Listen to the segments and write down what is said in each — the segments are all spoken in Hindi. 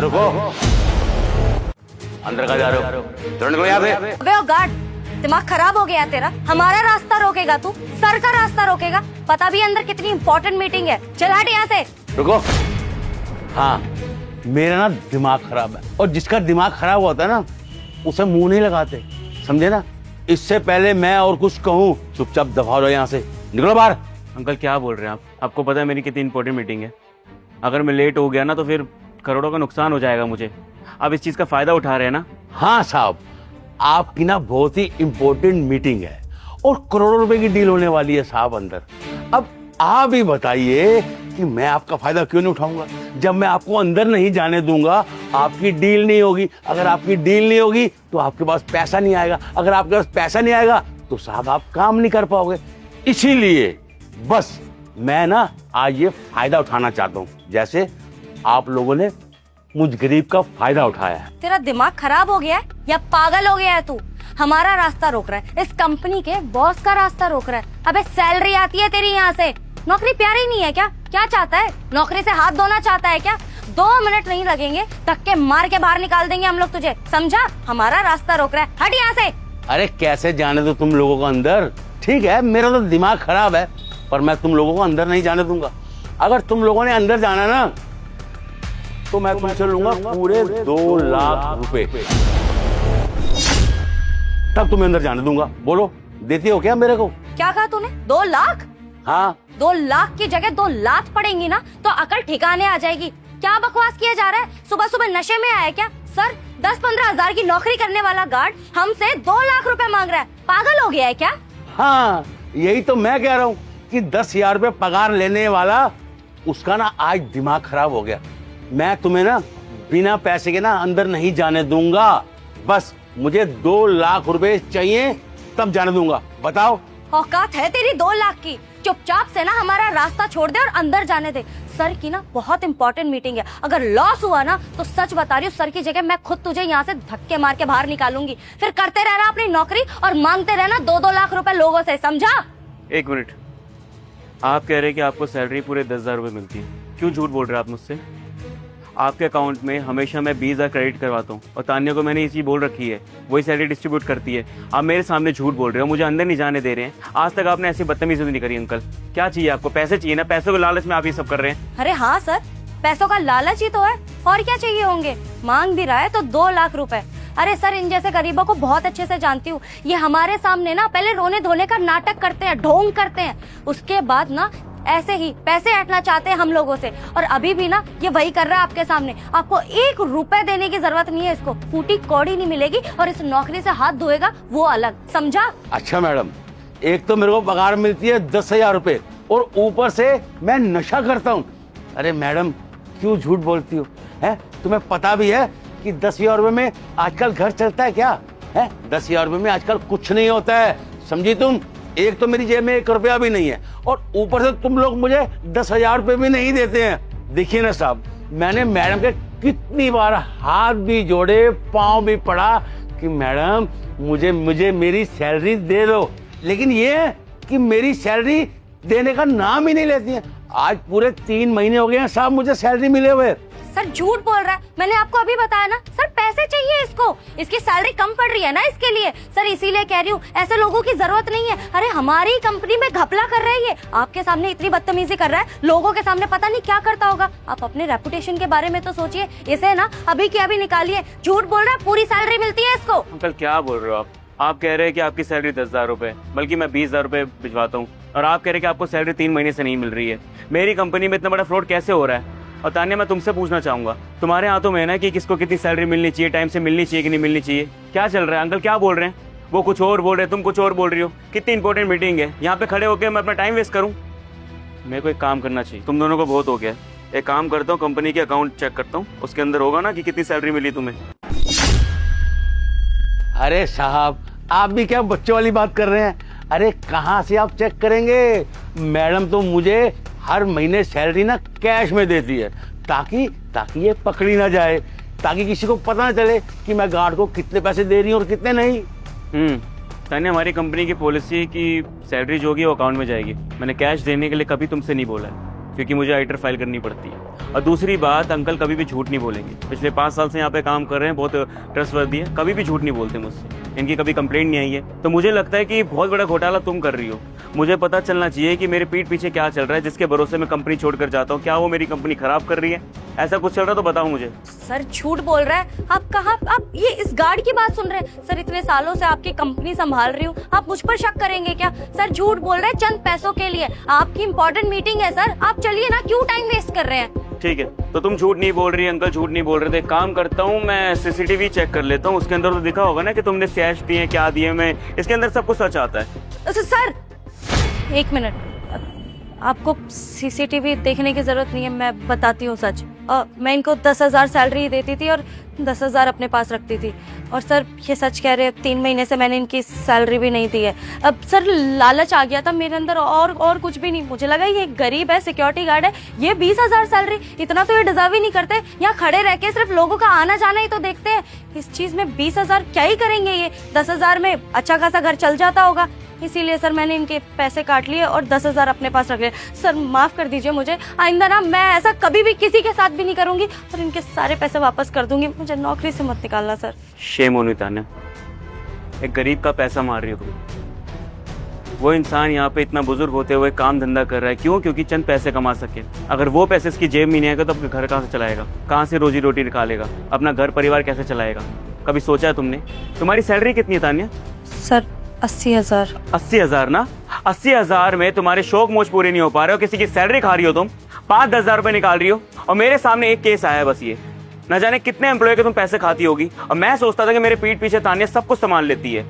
रुको, अंदर का जा रहे हो? चलो निकलो यहाँ से। अबे ओ गार्ड, दिमाग खराब हो गया तेरा? हमारा रास्ता रोकेगा तू? सर का रास्ता रोकेगा? पता भी अंदर कितनी इंपॉर्टेंट मीटिंग है। चल हट यहाँ से। रुको, हाँ मेरा ना दिमाग खराब है, और जिसका दिमाग खराब होता है ना उसे मुंह नहीं लगाते, समझे ना? इससे पहले मैं और कुछ कहूँ, चुपचाप दफा हो जाओ यहाँ से, निकलो बाहर। अंकल क्या बोल रहे हैं आप? आपको पता है मेरी कितनी इंपॉर्टेंट मीटिंग है। अगर मैं लेट हो गया ना तो फिर करोड़ों का नुकसान हो जाएगा मुझे। आप इस चीज़ का फ़ायदा उठा रहे हैं ना? हाँ साहब, आपकी ना बहुत ही इंपॉर्टेंट मीटिंग है और करोड़ों रुपए की डील होने वाली है साहब अंदर। अब आप ही बताइए कि मैं आपका फायदा क्यों नहीं उठाऊंगा? जब मैं आपको अंदर नहीं जाने दूंगा, आपकी डील नहीं होगी। अगर आपकी डील नहीं होगी तो आपके पास पैसा नहीं आएगा। अगर आपके पास पैसा नहीं आएगा तो साहब आप काम नहीं कर पाओगे। इसीलिए बस मैं ना आज ये फायदा उठाना चाहता हूँ, जैसे आप लोगों ने मुझ गरीब का फायदा उठाया है। तेरा दिमाग खराब हो गया है या पागल हो गया है तू? हमारा रास्ता रोक रहा है, इस कंपनी के बॉस का रास्ता रोक रहा है। अबे सैलरी आती है तेरी यहाँ से, नौकरी प्यारी नहीं है क्या? क्या चाहता है? नौकरी से हाथ धोना चाहता है क्या? 2 मिनट नहीं लगेंगे, धक्के मार के बाहर निकाल देंगे हम लोग तुझे, समझा? हमारा रास्ता रोक रहा है, हट यहाँ से। अरे कैसे जाने दो तुम लोगों को अंदर? ठीक है, मेरा तो दिमाग खराब है, पर मैं तुम लोगों को अंदर नहीं जाने दूंगा। अगर तुम लोगों ने अंदर जाना ना तो मैं तुमसे लूंगा पूरे 2 लाख रुपए, तब तुम्हें अंदर जाने दूंगा। बोलो, देती हो क्या मेरे को? क्या कहा तूने? 2 लाख? हाँ, 2 लाख की जगह 2 लाख पड़ेंगी ना तो अकल ठिकाने आ जाएगी। क्या बकवास किया जा रहा है? सुबह सुबह नशे में आया क्या? सर 10-15 हजार की नौकरी करने वाला गार्ड हमसे 2 लाख रुपए मांग रहा है, पागल हो गया है क्या? हाँ यही तो मैं कह रहा हूँ कि 10,000 रुपए पगार लेने वाला उसका ना आज दिमाग खराब हो गया। मैं तुम्हें ना बिना पैसे के ना अंदर नहीं जाने दूंगा। बस मुझे 2 लाख रुपए चाहिए, तब जाने दूंगा। बताओ। औकात है तेरी 2 लाख की? चुपचाप से ना हमारा रास्ता छोड़ दे और अंदर जाने दे। सर की ना बहुत इंपॉर्टेंट मीटिंग है, अगर लॉस हुआ ना तो सच बता रही हूँ, सर की जगह मैं खुद तुझे यहाँ से धक्के मार के बाहर निकालूंगी। फिर करते रहना अपनी नौकरी और मांगते रहना 2-2 लाख रुपए लोगों से, समझा? 1 मिनट, आप कह रहे हैं कि आपको सैलरी पूरे 10,000 रुपये मिलती है, क्यों झूठ बोल रहे हैं आप मुझसे? आपके अकाउंट में हमेशा मैं 20,000 क्रेडिट करवाता हूँ और तान्या को मैंने इसी बोल रखी है, वही सैलरी डिस्ट्रीब्यूट करती है। आप मेरे सामने झूठ बोल रहे हो, मुझे अंदर नहीं जाने दे रहे हैं। आज तक आपने ऐसी बदतमीजी नहीं करी। अंकल क्या चाहिए आपको? पैसे चाहिए ना? पैसों के लालच में आप ये सब कर रहे हैं। अरे हाँ सर, पैसों का लालच ही तो है, और क्या चाहिए होंगे? मांग भी रहा है तो 2 लाख रुपए। अरे सर, इन जैसे गरीबों को बहुत अच्छे से जानती हूँ। ये हमारे सामने ना पहले रोने धोने का नाटक करते हैं, ढोंग करते हैं, उसके बाद ना ऐसे ही पैसे हटना चाहते हैं हम लोगों से। और अभी भी ना ये वही कर रहा है आपके सामने। आपको 1 रुपए देने की जरूरत नहीं है, इसको फूटी कौड़ी नहीं मिलेगी, और इस नौकरी से हाथ धोएगा वो अलग, समझा? अच्छा मैडम, एक तो मेरे को पगार मिलती है 10,000 रुपए और ऊपर से मैं नशा करता हूँ। अरे मैडम क्यों झूठ बोलती हो? है तुम्हें पता भी है कि 10,000 रुपए में आजकल घर चलता है क्या? है 10,000 रुपए में आजकल कुछ नहीं होता है, समझी तुम? एक तो मेरी जेब में 1 रुपया भी नहीं है और ऊपर से तुम लोग मुझे 10,000 रुपए भी नहीं देते हैं। देखिए ना साहब, मैंने मैडम के कितनी बार हाथ भी जोड़े, पांव भी पड़ा कि मैडम मुझे मेरी सैलरी दे दो, लेकिन ये कि मेरी सैलरी देने का नाम ही नहीं लेती है। आज पूरे 3 महीने हो गए हैं साहब मुझे सैलरी मिले हुए। सर झूठ बोल रहा है, मैंने आपको अभी बताया ना सर, पैसे चाहिए इसको, इसकी सैलरी कम पड़ रही है ना इसके लिए। सर इसीलिए कह रही हूँ, ऐसे लोगों की जरूरत नहीं है। अरे हमारी कंपनी में घपला कर रहा है ये, आपके सामने इतनी बदतमीजी कर रहा है, लोगों के सामने पता नहीं क्या करता होगा। आप अपने रेपुटेशन के बारे में तो सोचिए। इसे ना अभी के अभी निकालिए, झूठ बोल रहा है, पूरी सैलरी मिलती है इसको। अंकल क्या बोल रहे हो आप? आप कह रहे हैं कि आपकी सैलरी 10,000 रुपये, बल्कि मैं 20,000 रुपये भिजवाता हूँ, और आप कह रहे हैं कि आपको सैलरी 3 महीने से नहीं मिल रही है। मेरी कंपनी में इतना बड़ा फ्रॉड कैसे हो रहा है? और तान्या मैं तुमसे पूछना चाहूंगा, तुम्हारे हाथों में है ना कि किसको कितनी सैलरी मिलनी चाहिए, टाइम से मिलनी चाहिए कि नहीं मिलनी चाहिए। क्या चल रहा है अंकल? क्या बोल रहे हैं? वो कुछ और बोल रहे हैं, तुम कुछ और बोल रही हो। कितनी इंपॉर्टेंट मीटिंग है, यहाँ पे खड़े होकर मैं अपना टाइम वेस्ट करूँ? मेरे को एक काम करना चाहिए, तुम दोनों को बहुत हो गया। एक काम करता हूँ, कंपनी के अकाउंट चेक करता हूँ, उसके अंदर होगा ना कि कितनी सैलरी मिली तुम्हें। अरे साहब आप भी क्या बच्चों वाली बात कर रहे हैं? अरे कहाँ से आप चेक करेंगे? मैडम तो मुझे हर महीने सैलरी ना कैश में देती है, ताकि ये पकड़ी ना जाए, ताकि किसी को पता ना चले कि मैं गार्ड को कितने पैसे दे रही हूँ और कितने नहीं। तान्या हमारी कंपनी की पॉलिसी की सैलरी जो होगी वो अकाउंट में जाएगी। मैंने कैश देने के लिए कभी तुमसे नहीं बोला है। क्योंकि मुझे आइटर फाइल करनी पड़ती है। और दूसरी बात, अंकल कभी भी झूठ नहीं बोलेंगे। पिछले 5 साल से यहाँ पे काम कर रहे हैं, बहुत ट्रस्टवर्दी है, कभी भी झूठ नहीं बोलते मुझसे। इनकी कभी कंप्लेंट नहीं आई है। तो मुझे लगता है कि बहुत बड़ा घोटाला तुम कर रही हो। मुझे पता चलना चाहिए कि मेरे पीठ पीछे क्या चल रहा है, जिसके भरोसे मैं कंपनी छोड़कर जाता हूँ। क्या वो मेरी कंपनी खराब कर रही है? ऐसा कुछ चल रहा है तो बताओ मुझे। सर झूठ बोल रहा है। आप कहाँ, आप ये इस गार्ड की बात सुन रहे हैं? सर इतने सालों से आपकी कंपनी संभाल रही हूँ, आप मुझ पर शक करेंगे क्या? सर झूठ बोल रहे हैं चंद पैसों के लिए। आपकी इंपॉर्टेंट मीटिंग है सर, आप चलिए ना, क्यों टाइम वेस्ट कर रहे हैं? ठीक है, तो तुम झूठ नहीं बोल रही, अंकल झूठ नहीं बोल रहे थे। एक काम करता हूँ, मैं सीसीटीवी चेक कर लेता हूँ। उसके अंदर तो दिखा होगा ना कि तुमने कैश दिए, क्या दिए। मैं इसके अंदर सब कुछ सच आता है। सर 1 मिनट, आपको सीसीटीवी देखने की जरूरत नहीं है, मैं बताती हूँ सच। मैं इनको 10,000 सैलरी देती थी और 10,000 अपने पास रखती थी। और सर ये सच कह रहे हैं, 3 महीने से मैंने इनकी सैलरी भी नहीं दी है। अब सर लालच आ गया था मेरे अंदर, और कुछ भी नहीं। मुझे लगा ये गरीब है, सिक्योरिटी गार्ड है, ये 20,000 सैलरी, इतना तो ये डिजर्व ही नहीं करते। यहाँ खड़े रह के सिर्फ लोगों का आना जाना ही तो देखते हैं। इस चीज में 20,000 क्या ही करेंगे ये? 10,000 में अच्छा खासा घर चल जाता होगा। इसीलिए सर मैंने इनके पैसे काट लिए और 10,000 अपने पास रख लिए। सर माफ कर दीजिए मुझे, आइंदा ना मैं ऐसा कभी भी किसी के साथ भी नहीं करूंगी और इनके सारे पैसे वापस कर दूंगी। मुझे नौकरी से मत निकालना sir. Shame on you Tanya, एक गरीब का पैसा मार रही हो तुम। वो इंसान यहाँ पे इतना बुजुर्ग होते हुए काम धंधा कर रहा है, क्यों? क्योंकि चंद पैसे कमा सके। अगर वो पैसे इसकी जेब में नहीं आएगा तो अपने घर कहाँ से चलाएगा? कहाँ से रोजी रोटी निकालेगा? अपना घर परिवार कैसे चलाएगा? कभी सोचा है तुमने? तुम्हारी सैलरी कितनी है तान्या? सर 80,000। 80,000 ना? 80,000 में तुम्हारे शौक मोज पूरे नहीं हो पा रहे हो, किसी की सैलरी खा रही हो तुम, 5-10,000 रुपए निकाल रही हो। और मेरे सामने एक केस आया है बस, ये न जाने कितने एम्प्लॉय के तुम पैसे खाती होगी। और मैं सोचता था कि मेरे पीठ पीछे तान्या सब कुछ संभाल लेती है।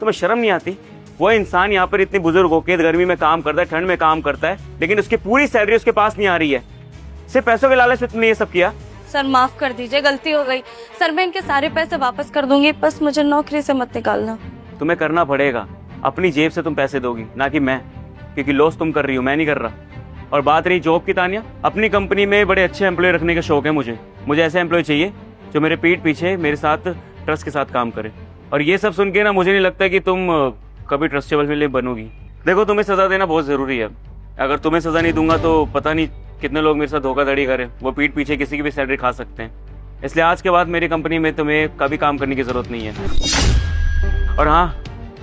तुम्हें शर्म नहीं आती? वो इंसान यहाँ पर इतनी बुजुर्ग होकर गर्मी में काम करता है, ठंड में काम करता है, लेकिन उसकी पूरी सैलरी उसके पास नहीं आ रही है। सिर्फ पैसों के लालच में तुमने ये सब किया। सर माफ कर दीजिए, गलती हो गई। सर मैं इनके सारे पैसे वापस कर दूंगी, बस मुझे नौकरी से मत निकालना। तुम्हें करना पड़ेगा, अपनी जेब से तुम पैसे दोगी, ना कि मैं, क्योंकि लॉस तुम कर रही हो, मैं नहीं कर रहा। और बात रही जॉब की तान्या, अपनी कंपनी में बड़े अच्छे एम्प्लॉय रखने का शौक है मुझे ऐसे एम्प्लॉय चाहिए जो मेरे पीठ पीछे मेरे साथ ट्रस्ट के साथ काम करे। और ये सब सुन के ना मुझे नहीं लगता कि तुम कभी ट्रस्टेबल में बनोगी। देखो, तुम्हें सजा देना बहुत जरूरी है। अगर तुम्हें सजा नहीं दूंगा तो पता नहीं कितने लोग मेरे साथ धोखाधड़ी करें। वो पीठ पीछे किसी की भी सैलरी खा सकते हैं। इसलिए आज के बाद मेरी कंपनी में तुम्हें कभी काम करने की जरूरत नहीं है। और हाँ,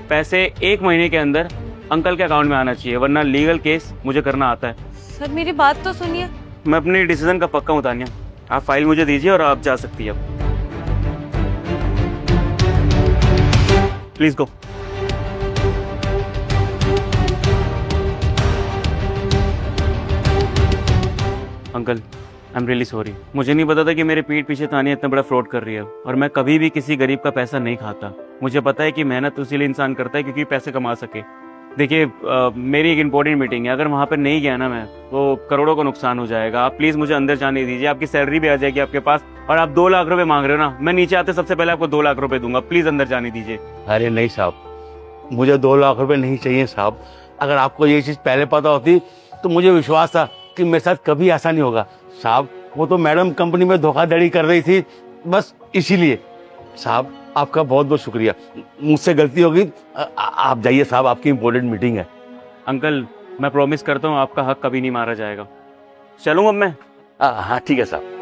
पैसे 1 महीने के अंदर अंकल के अकाउंट में आना चाहिए, वरना लीगल केस मुझे करना आता है। सर मेरी बात तो सुनिए। मैं अपने डिसीजन का पक्का हूं तान्या। आप फाइल मुझे दीजिए और आप जा सकती है अब। Please go. Uncle, I am really sorry. मुझे नहीं पता था कि मेरे पीठ पीछे तान्या इतना बड़ा फ्रॉड कर रही है। और मैं कभी भी किसी गरीब का पैसा नहीं खाता। मुझे पता है कि मेहनत उसी लिए इंसान करता है क्योंकि पैसे कमा सके। देखिए, मेरी एक इंपॉर्टेंट मीटिंग है, अगर वहाँ पर नहीं गया ना मैं, तो करोड़ों का नुकसान हो जाएगा। आप प्लीज़ मुझे अंदर जाने दीजिए, आपकी सैलरी भी आ जाएगी आपके पास। और आप 2 लाख रुपए मांग रहे हो ना, मैं नीचे आते सबसे पहले आपको 2 लाख रुपए दूंगा। प्लीज़ अंदर जाने दीजिए। अरे नहीं साहब, मुझे 2 लाख रुपए नहीं चाहिए साहब। अगर आपको ये चीज़ पहले पता होती तो मुझे विश्वास था कि मेरे साथ कभी ऐसा नहीं होगा। साहब, वो तो मैडम कंपनी में धोखाधड़ी कर रही थी, बस इसीलिए। साहब आपका बहुत बहुत शुक्रिया, मुझसे गलती होगी। आप जाइए साहब, आपकी इंपॉर्टेंट मीटिंग है। अंकल, मैं प्रॉमिस करता हूँ आपका हक कभी नहीं मारा जाएगा। चलूँ अब मैं? हाँ ठीक है साहब।